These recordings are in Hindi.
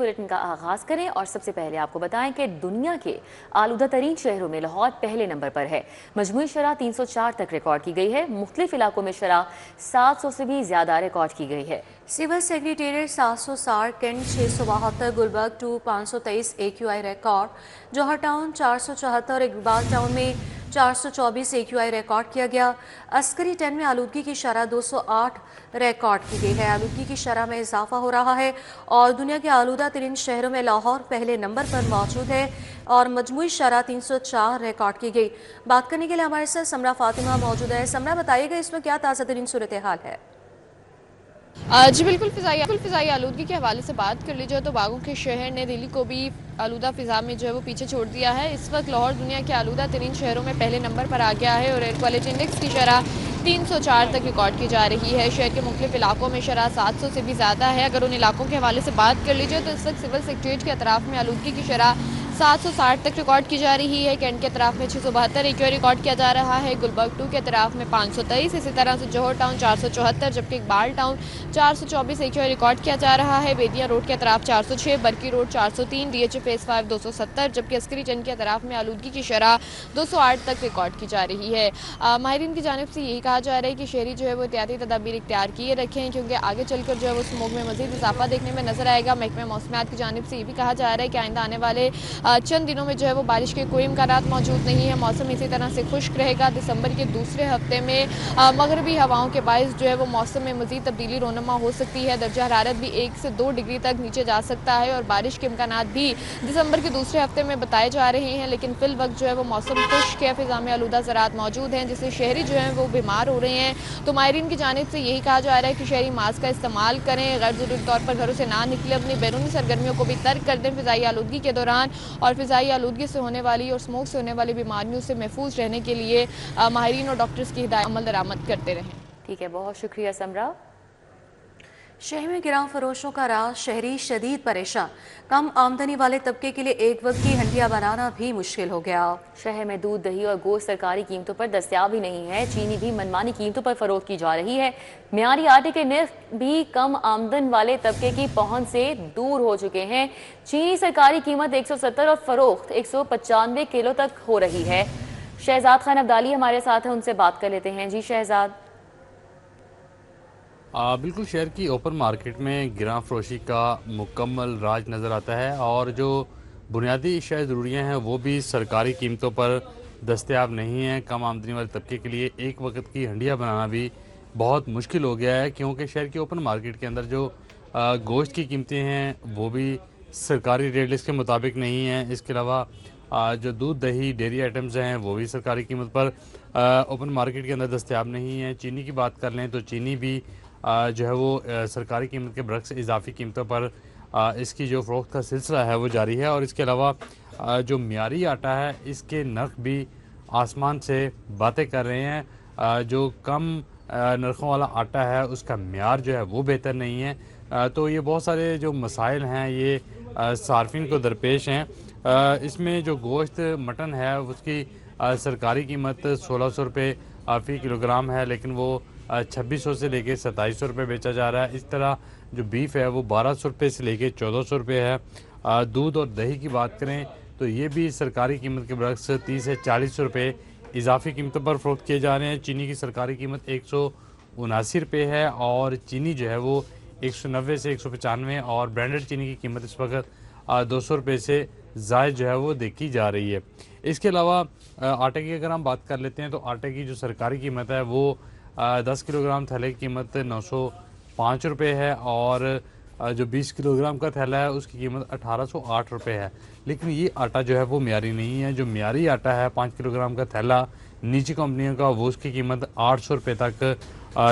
बुलेटिन का आगाज करें और सबसे पहले आपको बताएं कि दुनिया के आलूदा तरीन शहरों में लाहौर पहले नंबर पर है। मजमूई शरह 304 तक रिकॉर्ड की गई है। मुख्तलिफ इलाकों में शरह 700 से भी ज्यादा रिकॉर्ड की गई है। Civil secretariat 760, cantt 672, Gulberg 2 523 AQI record, Johar town 474, Iqbal town में 424 AQI रिकॉर्ड किया गया। अस्करी 10 में आलूदगी की शरह 208 रिकॉर्ड की गई है। आलूदगी की शरह में इजाफा हो रहा है और दुनिया के आलूदा तरीन शहरों में लाहौर पहले नंबर पर मौजूद है और मजमूई शरह 304 रिकॉर्ड की गई। बात करने के लिए हमारे साथ समरा फातिमा मौजूद है। समरा, बताइएगा इसमें क्या ताज़ा तरीन सूरत हाल है? जी बिल्कुल, फ़िज़ाई आलूदगी के हवाले से बात कर ली जाए तो बागों के शहर ने दिल्ली को भी आलूदा फ़िज़ा में जो है वो पीछे छोड़ दिया है। इस वक्त लाहौर दुनिया के आलूदा तरीन शहरों में पहले नंबर पर आ गया है और एयर क्वालिटी इंडेक्स की शरह 304 तक रिकॉर्ड की जा रही है। शहर के मुख्तलिफ इलाकों में शरह 700 से भी ज़्यादा है। अगर उन इलाकों के हवाले से बात कर ली जाए तो इस वक्त सिविल सेक्रेटेरिएट के अतराफ़ में आलूदगी की शरह 760 तक रिकॉर्ड की जा रही है। कैंट के अतराफ़ में 672 AQI रिकॉर्ड किया जा रहा है। गुलबर्ग 2 के अतराफ़ में 523, इसी तरह से जौहर टाउन 474, जबकि इकबाल टाउन 424 AQI रिकॉर्ड किया जा रहा है। बेदिया रोड के अतराफ़ 406, बरकी रोड 403, DH फेस 5 270, जबकि अस्करी चंद के अतराफ़ में आलूदगी की शरह 208 तक रिकॉर्ड की जा रही है। माहिरीन की जानिब से यही कहा जा रहा है कि शहरी जो है वो एहतियाती तदाबीर इख्तियार किए रखें, क्योंकि आगे चलकर जो है वो स्मोक में मज़ीद इजाफा देखने में नजर आएगा। महकमा मौसमियात की जानिब से ये भी कहा जा रहा है कि आइंदा आने वाले चंद दिनों में जो है वो बारिश के कोई इम्कानात मौजूद नहीं है। मौसम इसी तरह से खुश्क रहेगा। दिसंबर के दूसरे हफ्ते में मगरबी हवाओं के बायस जो है वो मौसम में मज़ीद तब्दीली रोनमा हो सकती है। दर्जा हरारत भी 1 से 2 डिग्री तक नीचे जा सकता है और बारिश के इम्कानात भी दिसंबर के दूसरे हफ्ते में बताए जा रहे हैं। लेकिन फिल वक्त जो है वो मौसम खुश्क है, फिज़ा में आलूदा ज़रात मौजूद हैं, जिससे शहरी जो हैं वो बीमार हो रहे हैं। तो माहिरीन की जानिब से यही कहा जा रहा है कि शहरी मास्क का इस्तेमाल करें, गैर ज़रूरी तौर पर घरों से ना निकले, अपनी बैरूनी सरगर्मियों को भी तर्क कर दें फ़िज़ाई आलूदगी के दौरान और फ़िज़ाई आलूदगी से होने वाली और स्मोक से होने वाली बीमारियों से महफूज रहने के लिए माहिरीन और डॉक्टर्स की हिदायत अमल दरामद करते रहें। ठीक है, बहुत शुक्रिया समरा। शहर में गिरां फरोशों का राज, शहरी शदीद परेशान। कम आमदनी वाले तबके के लिए एक वक्त की हंडिया बनाना भी मुश्किल हो गया। शहर में दूध, दही और गोश्त सरकारी कीमतों पर दस्तयाब ही नहीं है। चीनी भी मनमानी कीमतों पर फरोख्त की जा रही है। मियारी आटे के नर्ख भी कम आमदन वाले तबके की पहुंच से दूर हो चुके हैं। चीनी सरकारी कीमत 170 और फरोख्त 195 किलो तक हो रही है। शहजाद खान अब्दाली हमारे साथ हैं, उनसे बात कर लेते हैं। जी शहजाद। बिल्कुल, शहर की ओपन मार्केट में गिरां फरोशी का मुकम्मल राज नज़र आता है और जो बुनियादी अशिया ज़रूरियाँ हैं वो भी सरकारी कीमतों पर दस्तयाब नहीं हैं। कम आमदनी वाले तबके के लिए एक वक्त की हंडिया बनाना भी बहुत मुश्किल हो गया है, क्योंकि शहर की ओपन मार्केट के अंदर जो गोश्त की कीमतें हैं वो भी सरकारी रेट लिस्ट के मुताबिक नहीं हैं। इसके अलावा जो दूध, दही, डेयरी आइटम्स हैं वो भी सरकारी कीमत पर ओपन मार्केट के अंदर दस्तयाब नहीं है। चीनी की बात कर लें तो चीनी भी जो है वो सरकारी कीमत के बरक्स इजाफी कीमतों पर इसकी जो फ़रोख्त का सिलसिला है वो जारी है। और इसके अलावा जो मियारी आटा है इसके नर्ख भी आसमान से बातें कर रहे हैं। जो कम नरखों वाला आटा है उसका म्यार जो है वो बेहतर नहीं है। तो ये बहुत सारे जो मसाइल हैं ये सार्फिन को दरपेश हैं। इसमें जो गोश्त मटन है उसकी सरकारी कीमत 1600 रुपये फ़ी किलोग्राम है, लेकिन वो 2600 से लेके 2700 रुपये बेचा जा रहा है। इस तरह जो बीफ है वो 1200 रुपये से लेके 1400 रुपये है। दूध और दही की बात करें तो ये भी सरकारी कीमत के बरक्स 30 से 40 रुपये इजाफी कीमतों पर फ़रोख्त किए जा रहे हैं। चीनी की सरकारी कीमत 179 रुपये है और चीनी जो है वो 190 से 195 और ब्रांडेड चीनी की कीमत इस वक्त 200 रुपये से ज़ायद जो है वो देखी जा रही है। इसके अलावा आटे की अगर हम बात कर लेते हैं तो आटे की जो सरकारी कीमत है वो 10 किलोग्राम थैले की कीमत 905 रुपये है और जो 20 किलोग्राम का थैला है उसकी कीमत 1808 रुपये है। लेकिन ये आटा जो है वो मियारी नहीं है। जो मियारी आटा है 5 किलोग्राम का थैला निजी कंपनियों का वो उसकी कीमत 800 रुपये तक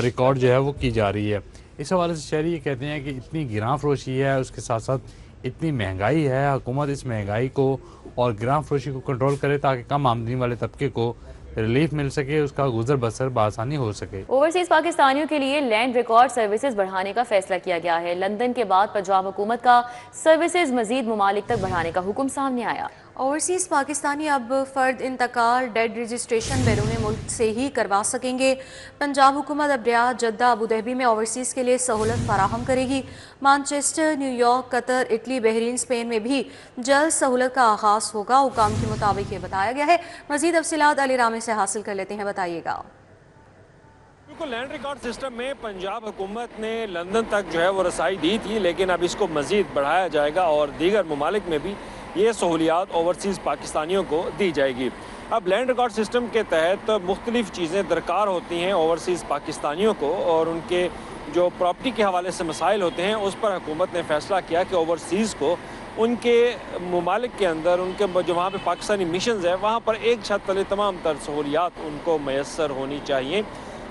रिकॉर्ड जो है वो की जा रही है। इस हवाले से शहरी ये कहते हैं कि इतनी गिरां फरोशी है, उसके साथ साथ इतनी महंगाई है, हुकूमत इस महंगाई को और गिरां फरोशी को कंट्रोल करे ताकि कम आमदनी वाले तबके को रिलीफ मिल सके, उसका गुजर बसर बआसानी हो सके। ओवरसीज पाकिस्तानियों के लिए लैंड रिकॉर्ड सर्विसेज बढ़ाने का फैसला किया गया है। लंदन के बाद पंजाब हुकूमत का सर्विसेज मजीद ममालिक तक बढ़ाने का हुक्म सामने आया। ओवरसीज़ पाकिस्तानी अब फ़र्द इंतकाल डेड रजिस्ट्रेशन बैरून मुल्क से ही करवा सकेंगे। पंजाब हुकूमत अब रियाद, जद्दा, अबू धाबी में ओवरसीज़ के लिए सहूलत फराहम करेगी। Manchester, New York, Qatar, Italy, Bahrain, Spain में भी जल्द सहूलत का आगाज़ होगा। हुकाम के मुताबिक ये बताया गया है। मज़ीद तफसीलात अली रामे से हासिल कर लेते हैं, बताइएगा। बिल्कुल, लैंड रिकॉर्ड सिस्टम में पंजाब हुकूमत ने लंदन तक जो है वो रसाई दी थी, लेकिन अब इसको मज़ीद बढ़ाया जाएगा और दीगर ममालिक में भी ये सहूलियात ओवरसीज़ पाकिस्तानियों को दी जाएगी। अब लैंड रिकॉर्ड सिस्टम के तहत मुख्तलिफ़ चीज़ें दरकार होती हैं ओवरसीज़ पाकिस्तानियों को, और उनके जो प्रॉपर्टी के हवाले से मसाइल होते हैं उस पर हुकूमत ने फ़ैसला किया कि ओवरसीज़ को उनके ममालिक के अंदर, उनके जो वहाँ पर पाकिस्तानी मिशंस है वहाँ पर एक छत तले तमाम तर सहूलियात उनको मैसर होनी चाहिए,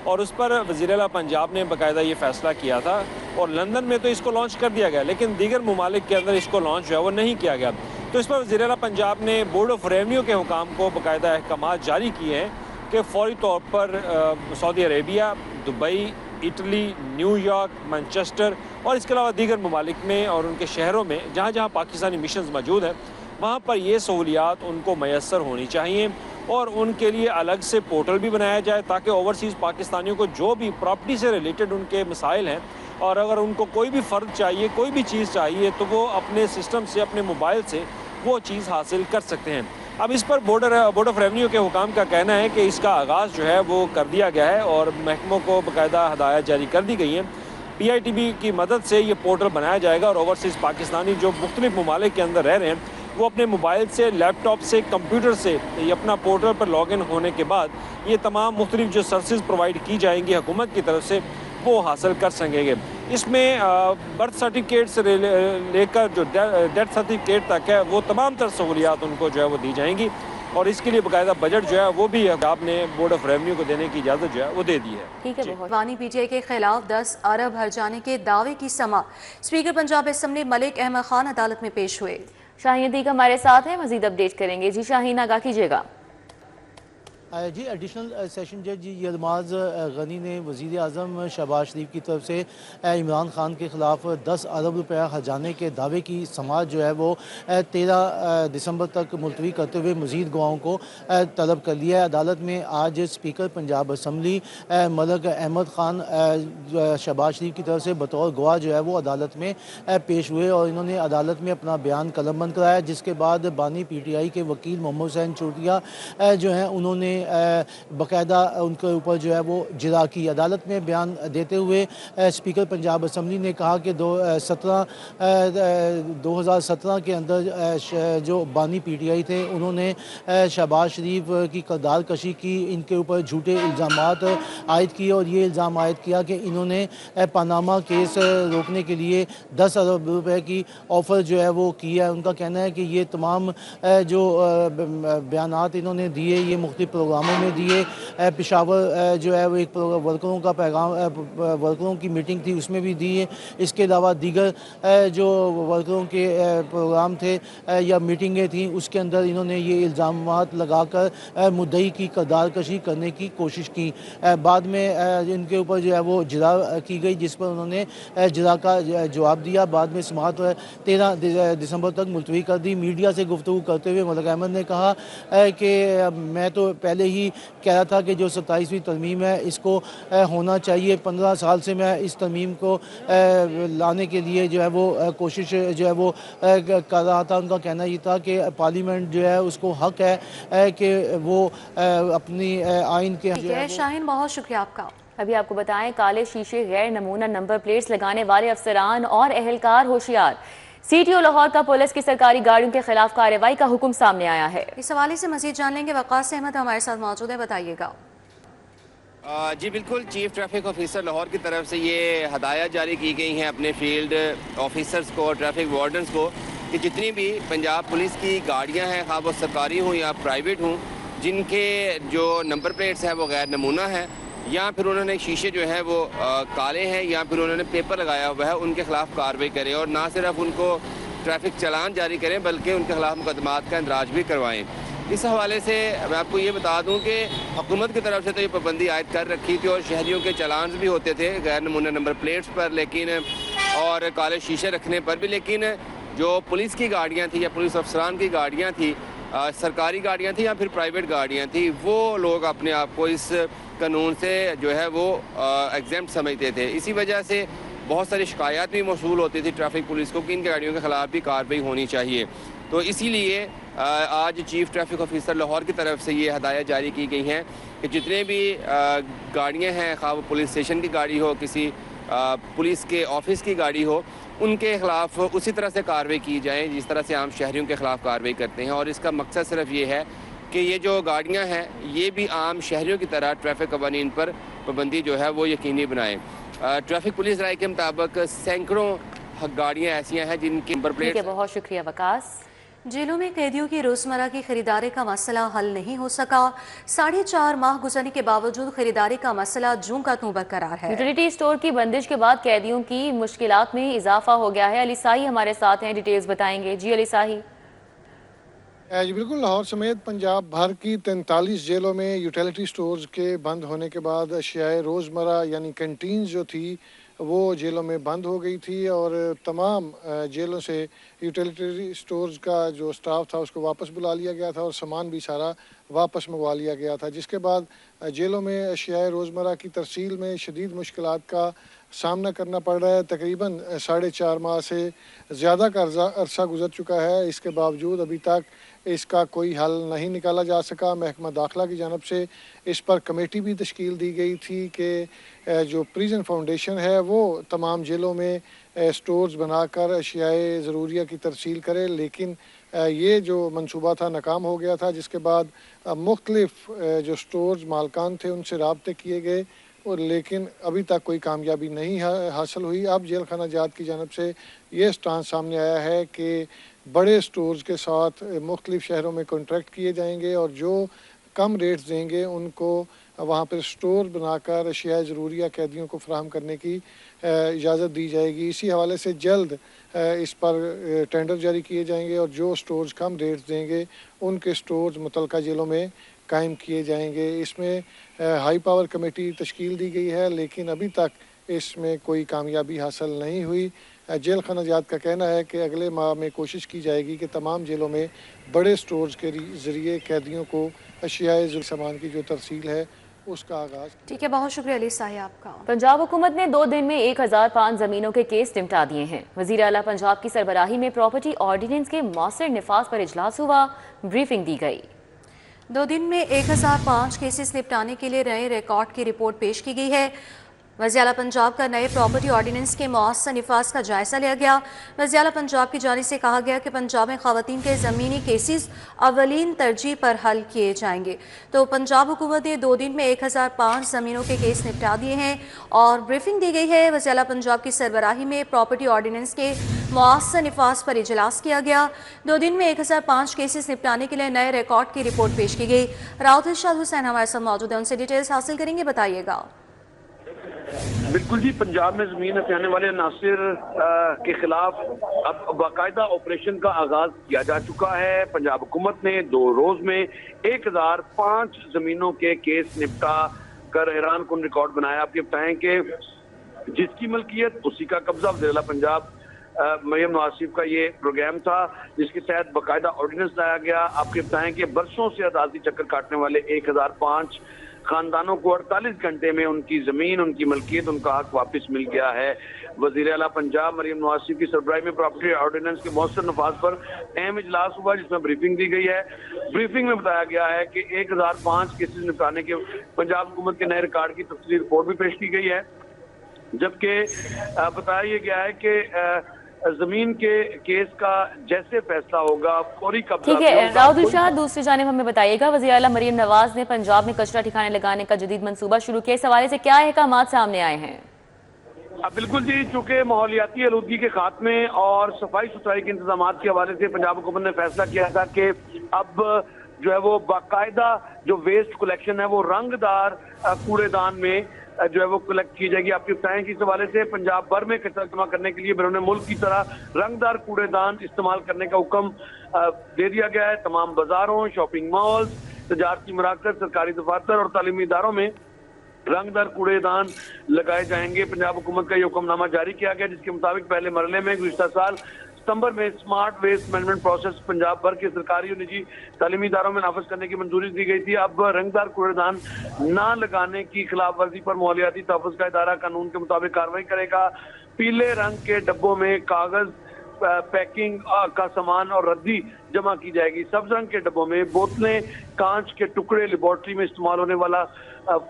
और उस पर वज़ीर-ए-आला पंजाब ने बाकायदा ये फ़ैसला किया था। और लंदन में तो इसको लॉन्च कर दिया गया, लेकिन दीगर ममालिक के अंदर इसको लॉन्च जो है वो नहीं किया गया। तो इस पर वज़ीर-ए-आला पंजाब ने बोर्ड ऑफ रेवन्यू के हुकाम को बाकायदा अहकामात जारी किए हैं कि फ़ौरी तौर पर Saudi Arabia, Dubai, Italy, New York, Manchester और इसके अलावा दीगर ममालिक में और उनके शहरों में जहाँ जहाँ पाकिस्तानी मिशंस मौजूद हैं वहाँ पर ये सहूलियात उनको मैसर होनी चाहिए, और उनके लिए अलग से पोर्टल भी बनाया जाए ताकि ओवरसीज़ पाकिस्तानियों को जो भी प्रॉपर्टी से रिलेटेड उनके मसाइल हैं, और अगर उनको कोई भी फ़र्द चाहिए, कोई भी चीज़ चाहिए, तो वो अपने सिस्टम से, अपने मोबाइल से वो चीज़ हासिल कर सकते हैं। अब इस पर बोर्ड ऑफ रेवन्यू के हुकाम का कहना है कि इसका आगाज़ जो है वो कर दिया गया है और महकमों को बाकायदा हदायत जारी कर दी गई हैं। PITB की मदद से ये पोर्टल बनाया जाएगा और ओवरसीज़ पाकिस्तानी जो मुख्तलिफ़ ममालिक के अंदर रह रहे हैं वो अपने मोबाइल से, लैपटॉप से, कंप्यूटर से ये अपना पोर्टल पर लॉगिन होने के बाद ये तमाम मुख्तलिफ जो सर्विसेज प्रोवाइड की जाएंगी हुकूमत की तरफ से वो हासिल कर सकेंगे। इसमें बर्थ सर्टिफिकेट से लेकर जो डेथ सर्टिफिकेट तक है वो तमाम तर सहूलियात उनको जो है वो दी जाएंगी, और इसके लिए बाकायदा बजट जो है वो भी आपने बोर्ड ऑफ रेवन्यू को देने की इजाज़त जो है वो दे दी है। ठीक है, बहुत वानी PTI के खिलाफ 10 अरब हर जाने के दावे की समा स्पीकर पंजाब असम्बली मलिक अहमद खान अदालत में पेश हुए। शाहीन अदीक हमारे साथ हैं, मजीद अपडेट करेंगे। जी शाहीन, आगाह कीजिएगा। जी, एडिशनल सेशन जज यलमाज गनी ने वज़ीर आज़म शहबाज शरीफ की तरफ से इमरान खान के ख़िलाफ़ 10 अरब रुपया हर्जाने के दावे की समाअत जो है वो 13 दिसंबर तक मुलतवी करते हुए मज़ीद गवाहों को तलब कर लिया है। अदालत में आज स्पीकर पंजाब असम्बली मलिक अहमद खान शहबाज शरीफ की तरफ से बतौर गवाह जो है वो अदालत में पेश हुए और इन्होंने अदालत में अपना बयान कलमबंद कराया, जिसके बाद बानी PTI के वकील मोहम्मद हुसैन चौटिया जो हैं उन्होंने बाकायदा उनके ऊपर जो है वो जिरा की। अदालत में बयान देते हुए स्पीकर पंजाब असम्बली ने कहा कि 2017 के अंदर जो बानी PTI थे उन्होंने शहबाज शरीफ की किरदार कशी की, इनके ऊपर झूठे इल्ज़ामात आयद किए और ये इल्ज़ाम आयद किया कि इन्होंने पनामा केस रोकने के लिए 10 अरब रुपए की ऑफ़र जो है वो की है। उनका कहना है कि ये तमाम जो बयानात इन्होंने दिए ये मुख्तलिफ प्रोग्रामों में दिए। पेशावर जो है वो एक वर्करों का पैगाम, वर्करों की मीटिंग थी उसमें भी दिए। इसके अलावा दीगर जो वर्करों के प्रोग्राम थे या मीटिंगें थी उसके अंदर इन्होंने ये इल्ज़ामात लगाकर मुद्दई की किरदार कशी करने की कोशिश की। बाद में इनके ऊपर जो है वो जिरा की गई, जिस पर उन्होंने जिरा का जवाब दिया। बाद में समाअत 13 दिसंबर तक मुलतवी कर दी। मीडिया से गुफ्तगू करते हुए मलिक अहमद ने कहा कि मैं तो पहले ही कह रहा था कि जो 27वीं तरमीम है इसको होना चाहिए। 15 साल से मैं इस तरमीम को लाने के लिए जो है वो कोशिश जो है वो कर रहा था। उनका कहना ये था कि पार्लियामेंट जो है उसको हक है कि वो अपनी आइन के शाहीन, बहुत शुक्रिया आपका। अभी आपको बताएं, काले शीशे, गैर नमूना नंबर प्लेट्स लगाने वाले अफसरान और एहलकार होशियार। CTO लाहौर का पुलिस की सरकारी गाड़ियों के खिलाफ कार्रवाई का हुक्म सामने आया है। इस हवाले से मजीद जान लेंगे। वकास अहमद हमारे साथ मौजूद है, बताइएगा। जी बिल्कुल, चीफ ट्रैफिक ऑफिसर लाहौर की तरफ से ये हदायत जारी की गई हैं अपने फील्ड ऑफिसर्स को, ट्रैफिक वार्डन्स को, कि जितनी भी पंजाब पुलिस की गाड़ियां हैं, खा वो सरकारी हों या प्राइवेट हों, जिनके जो नंबर प्लेट्स हैं वो गैर नमूना है या फिर उन्होंने शीशे जो है वो काले हैं या फिर उन्होंने पेपर लगाया हुआ है, उनके खिलाफ कार्रवाई करें और ना सिर्फ उनको ट्रैफिक चालान जारी करें बल्कि उनके खिलाफ मुकदमात का इंदराज भी करवाएं। इस हवाले से मैं आपको ये बता दूं कि हुकूमत की तरफ से तो ये पाबंदी आयद कर रखी थी और शहरियों के चालान भी होते थे गैर नमूना नंबर प्लेट्स पर, लेकिन और काले शीशे रखने पर भी, लेकिन जो पुलिस की गाड़ियां थी या पुलिस अफसरान की गाड़ियां थी सरकारी गाड़ियाँ थी या फिर प्राइवेट गाड़ियाँ थी, वो लोग अपने आप को इस कानून से जो है वो एग्जेम्प्ट समझते थे। इसी वजह से बहुत सारी शिकायत भी मौसूल होती थी ट्रैफिक पुलिस को कि इन गाड़ियों के खिलाफ भी कार्रवाई होनी चाहिए। तो इसीलिए आज चीफ ट्रैफिक ऑफिसर लाहौर की तरफ से ये हदायत जारी की गई हैं कि जितने भी गाड़ियाँ हैं, खा वो पुलिस स्टेशन की गाड़ी हो, किसी पुलिस के ऑफिस की गाड़ी हो, उनके खिलाफ उसी तरह से कार्रवाई की जाए जिस तरह से आम शहरियों के खिलाफ कार्रवाई करते हैं। और इसका मकसद सिर्फ ये है कि ये जो गाड़ियां हैं ये भी आम शहरियों की तरह ट्रैफिक कवानीन पर पाबंदी जो है वो यकीनी बनाएं। ट्रैफिक पुलिस राय के मुताबिक सैकड़ों गाड़ियां ऐसी हैं जिनकी नंबर प्लेट। बहुत शुक्रिया वकास। जेलों में कैदियों की रोजमर्रा की खरीदारी का मसला हल नहीं हो सका। 4.5 माह गुजरने के बावजूद खरीदारी का मसला जूं का तूं बरकरार है। यूटिलिटी स्टोर की बंदिश के बाद कैदियों की मुश्किलात में इजाफा हो गया है। अली साही हमारे साथ हैं, डिटेल्स बताएंगे। जी अली साही। जी बिल्कुल, लाहौर समेत पंजाब भर की 43 जेलों में यूटिलिटी स्टोर्स के बंद होने के बाद अशियाए रोज़मर्रा यानी कैंटीन जो थी वो जेलों में बंद हो गई थी और तमाम जेलों से यूटिलिटी स्टोर्स का जो स्टाफ था उसको वापस बुला लिया गया था और सामान भी सारा वापस मंगवा लिया गया था, जिसके बाद जेलों में अशियाए रोज़मर्रा की तरसील में शदीद मुश्किलात का सामना करना पड़ रहा है। तकरीबन 4.5 माह से ज़्यादा का अरसा गुजर चुका है, इसके बावजूद अभी तक इसका कोई हल नहीं निकाला जा सका। महकमा दाखिला की जानब से इस पर कमेटी भी तश्कील दी गई थी कि जो प्रिजन फाउंडेशन है वो तमाम जेलों में स्टोर्स बनाकर अशियाए ज़रूरिया की तरसील करे, लेकिन ये जो मंसूबा था नाकाम हो गया था, जिसके बाद मुख्तलिफ जो स्टोर्स मालकान थे उनसे राब्ते किए गए और लेकिन अभी तक कोई कामयाबी नहीं हासिल हुई। अब जेल खाना जात की जानब से ये स्टांस सामने आया है कि बड़े स्टोर्स के साथ मुख्तलिफ शहरों में कॉन्ट्रैक्ट किए जाएंगे और जो कम रेट्स देंगे उनको वहाँ पर स्टोर बनाकर अशिया ज़रूरिया कैदियों को फराहम करने की इजाज़त दी जाएगी। इसी हवाले से जल्द इस पर टेंडर जारी किए जाएंगे और जो स्टोर्स कम रेट्स देंगे उनके स्टोर्स मुतलका जेलों में कायम किए जाएंगे। इसमें हाई पावर कमेटी तश्कील दी गई है, लेकिन अभी तक इसमें कोई कामयाबी हासिल नहीं हुई। जेल खाना जात का कहना है कि अगले माह में कोशिश की जाएगी कि तमाम जेलों में बड़े स्टोर्स के ज़रिए कैदियों को अशियाए सामान की जो तरसील है उसका आगाज। ठीक है, बहुत शुक्रिया अली साही आपका। पंजाब हुकूमत ने 2 दिन में 1005 जमीनों के केस निपटा दिए हैं। वजीर आला पंजाब की सरबराही में प्रॉपर्टी ऑर्डिनेंस के मौसर निफाज पर इजलास हुआ, ब्रीफिंग दी गई। 2 दिन में 1005 केसेस निपटाने के लिए नए रिकॉर्ड की रिपोर्ट पेश की गई है। वज़ीर आला पंजाब का नए प्रॉपर्टी ऑर्डिनेंस के मौसर निफाज का जायजा लिया गया। वज़ीर आला पंजाब की जानिब से कहा गया कि पंजाब में ख़वातीन के ज़मीनी केसेस अवलीन तरजीह पर हल किए जाएंगे। तो पंजाब हुकूमत ने 2 दिन में 1005 ज़मीनों के केस निपटा दिए हैं और ब्रीफिंग दी गई है। वज़ीर आला पंजाब की सरबराही में प्रॉपर्टी ऑर्डिनेंस के मौसर निफाज पर इजलास किया गया। 2 दिन में 1005 केसेस निपटाने के लिए नए रिकॉर्ड की रिपोर्ट पेश की गई। राउत इरशाद हुसैन हमारे साथ मौजूद है, उनसे डिटेल्स हासिल करेंगे, बताइएगा। बिल्कुल जी, पंजाब में जमीन हथियाने वाले नासिर के खिलाफ अब बाकायदा ऑपरेशन का आगाज किया जा चुका है। पंजाब हुकूमत ने 2 रोज में 1005 जमीनों के केस निपटा कर हैरान कुन रिकॉर्ड बनाया। आपके बताएं कि जिसकी मलकियत उसी का कब्जा। वज़ीर आला पंजाब मरियम नवाज का ये प्रोग्राम था जिसके तहत बाकायदा ऑर्डिनेंस लाया गया। आपके बताएं कि बरसों से अदालती चक्कर काटने वाले 1005 खानदानों को 48 घंटे में उनकी जमीन, उनकी मलकियत, उनका हक वापस मिल गया है। वज़ीर आला पंजाब मरियम नवाज की सरबराही में प्रॉपर्टी ऑर्डिनेंस के मौसर नफाज पर अहम इजलास हुआ जिसमें ब्रीफिंग दी गई है। ब्रीफिंग में बताया गया है कि 1005 केसेस निपटाने के पंजाब हुकूमत के नए रिकॉर्ड की तफसीली रिपोर्ट भी पेश की गई है, जबकि बताया यह गया है कि जमीन के केस का जैसे फैसला होगा फौरी कब्जा। ठीक है राउत इरशाद, दूसरी जानिब हमें बताइएगा, वज़ीर आला मरियम नवाज ने पंजाब में कचरा ठिकाने लगाने का जदीद मंसूबा शुरू किया, इस हवाले से क्या अहकामात सामने आए हैं? बिल्कुल जी, चूंकि माहौलियाती आलूदगी के खात्मे और सफाई सुथराई के इंतजाम के हवाले से पंजाब हुकूमत ने फैसला किया था कि अब जो है वो बाकायदा जो वेस्ट कलेक्शन है वो रंगदार कूड़ेदान में जो है वो कलेक्ट की जाएगी। आपकी बताएं कि इस हवाले से पंजाब भर में कचरा जमा करने के लिए बैरून मुल्क की तरह रंगदार कूड़ेदान इस्तेमाल करने का हुक्म दे दिया गया है। तमाम बाजारों, शॉपिंग मॉल्स, तजारती मराकज़, सरकारी दफातर और तालीमी इदारों में रंगदार कूड़ेदान लगाए जाएंगे। पंजाब हुकूमत का ये हुक्मनामा जारी किया गया जिसके मुताबिक पहले मरहले में गुज़िश्ता साल सितंबर में smart waste management process Punjab भर के सरकारी और निजी तालीमी इदारों में नाफिज करने की मंजूरी दी गई थी। अब रंगदार कूड़ेदान न लगाने की खिलाफ वर्जी पर माहौलियाती तहफ़्फ़ुज़ का इदारा कानून के मुताबिक कार्रवाई करेगा। पीले रंग के डब्बों में कागज पैकिंग का सामान और रद्दी जमा की जाएगी। सब्ज रंग के डब्बों में बोतलें, कांच के टुकड़े, लेबोरेटरी में इस्तेमाल होने वाला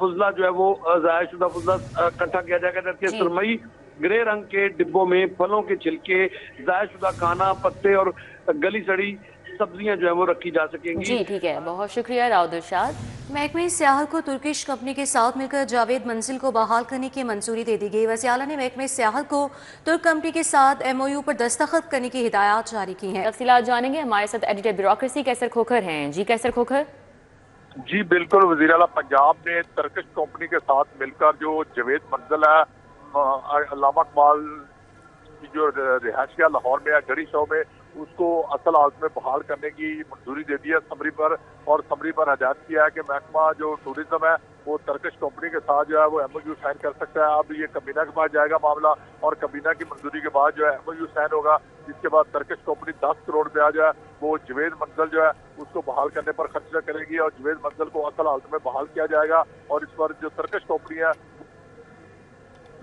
फुजला जो है वो ज़ाया-शुदा फुजला इकट्ठा किया जाएगा। जबकि सरमई ग्रे रंग के डिब्बों में फलों के छिलके, ज़ाया-शुदा खाना, पत्ते और गली सड़ी सब्जियां जो है वो रखी जा सकेंगी। जी ठीक है, बहुत शुक्रिया राउद इरशाद। महकमे सियाहत को तुर्किश कंपनी के साथ मिलकर जावेद मंजिल को बहाल करने की मंजूरी दे दी गई। वज़ीर आला ने महकमे सियाहत को तुर्क कंपनी के साथ MOU पर दस्तखत करने की हिदायत जारी की हैं। तफसीलात जानेंगे, हमारे साथ एडिटर ब्यूरोक्रेसी कैसर खोखर हैं। जी कैसर खोखर। जी बिल्कुल, वज़ीर आला पंजाब ने तुर्किश कंपनी के साथ मिलकर जो जावेद मंजिल है अल्लामा इकबाल की जो रिहायशिया लाहौर में है गढ़ी शो में, उसको असल हालत में बहाल करने की मंजूरी दे दी है समरी पर। और समरी पर हदायत किया है कि महकमा जो टूरिज्म है वो तुर्किश कंपनी के साथ जो है वो MOU साइन कर सकता है। अब ये कबीना के पास जाएगा मामला और कबीना की मंजूरी के बाद जो है MOU साइन होगा, जिसके बाद तुर्किश कंपनी 10 करोड़ रुपया जो है वो जावेद मंजिल जो है उसको बहाल करने पर खर्चा करेगी और जावेद मंजिल को असल हालत में बहाल किया जाएगा। और इस पर जो तुर्किश कंपनी है।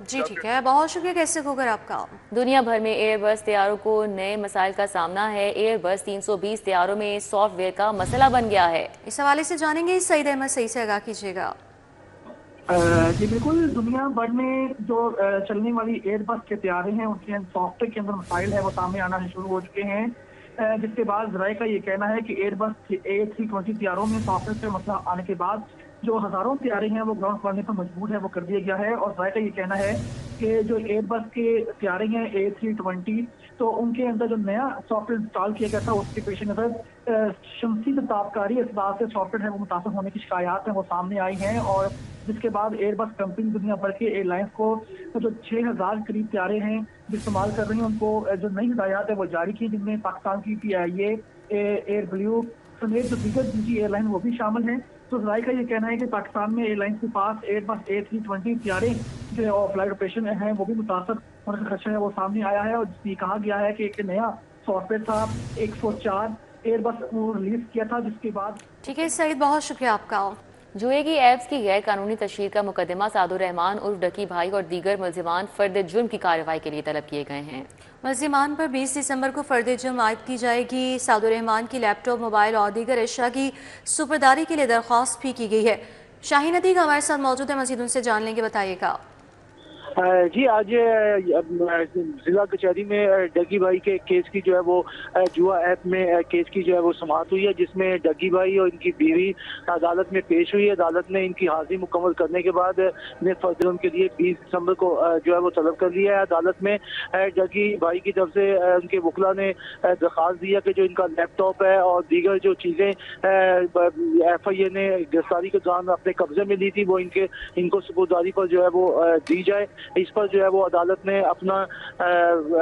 जी ठीक है, बहुत शुक्रिया कैसे खोखर आपका। दुनिया भर में एयरबस तैयारों को नए मसाइल का सामना है। एयरबस 320 तैयारों में सॉफ्टवेयर का मसला बन गया है। इस हवाले से जानेंगे, सईद अहमद सही से आगाह कीजिएगा। जी बिल्कुल, दुनिया भर में जो चलने वाली एयरबस के तैयारे हैं उनके सॉफ्टवेयर के अंदर मसाइल है वो सामने आना शुरू हो चुके हैं, जिसके बाद ज़राए का ये कहना है कि एयरबस A320 तैयारों में सॉफ्टवेयर का मसला आने के बाद जो हजारों तैयारे हैं वो ग्राउंड करने पर मजबूर है, वो कर दिया गया है। और ज़राए का ये कहना है कि जो एयरबस के तैयारे हैं A320 तो उनके अंदर जो नया सॉफ्टवेयर इंस्टॉल किया गया था उसके पेश नज़र शमसी ताबकारी असबाब से सॉफ्टवेयर है वो मुतासर होने की शिकायत हैं वो सामने आई हैं। और जिसके बाद एयरबस कंपनी दुनिया भर के एयरलाइंस को जो 6000 करीब तैयारे हैं जो इस्तेमाल कर रही हैं उनको जो नई हिदायत है वो जारी की, जिनमें पाकिस्तान की PIA, एयर ब्लू समेत जो दीगर निजी एयरलाइन वो भी शामिल हैं। तो ज़राए का ये कहना है कि पाकिस्तान में एयरलाइंस के पास एयरबस A320 तैयारे जो फ्लाइट ऑपरेशन हैं वो भी मुतासर होने का खदशा है वो सामने आया है। और जिसमें कहा गया है कि एक नया सॉफ्टवेयर था 104 एयरबस को रिलीज किया था, जिसके बाद। ठीक है सईद, बहुत शुक्रिया आपका। जुए की ऐप्स की गैर कानूनी तशहीर का मुकदमा सादुर रहमान उर्फ डकी भाई और दीगर मुलजिमान फर्द जुर्म की कार्रवाई के लिए तलब किए गए हैं। मुलजिमान पर 20 दिसंबर को फर्द जुर्म आयद की जाएगी। सादुर रहमान की लैपटॉप, मोबाइल और दीगर अशिया की सुपरदारी के लिए दरख्वास्त भी की गई है। शाहीन अतीक हमारे साथ मौजूद है, मजीद उनसे जान लेंगे, बताइएगा। जी आज जिला कचहरी में डगी भाई के केस की जो है वो जुआ ऐप में केस की जो है वो समाअत हुई है, जिसमें डगी भाई और इनकी बीवी अदालत में पेश हुई है। अदालत ने इनकी हाजिरी मुकम्मल करने के बाद ने फर्द के लिए 20 दिसंबर को जो है वो तलब कर लिया है। अदालत में डगी भाई की तरफ से उनके वकला ने दरख्वास्त दिया कि जो इनका लैपटॉप है और दीगर जो चीज़ें FIA ने गिरफ्तारी के दौरान अपने कब्जे में ली थी वो इनको सुपुर्दारी पर जो है वो दी जाए। इस पर जो है वो अदालत ने अपना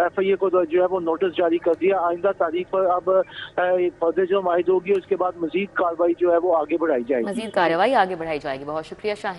FIA को जो है वो नोटिस जारी कर दिया। आइंदा तारीख पर अब फर्द जुर्म आयद होगी, उसके बाद मजीद कार्रवाई जो है वो आगे बढ़ाई जाएगी। मजीद कार्रवाई आगे बढ़ाई जाएगी। बहुत शुक्रिया शाहीन।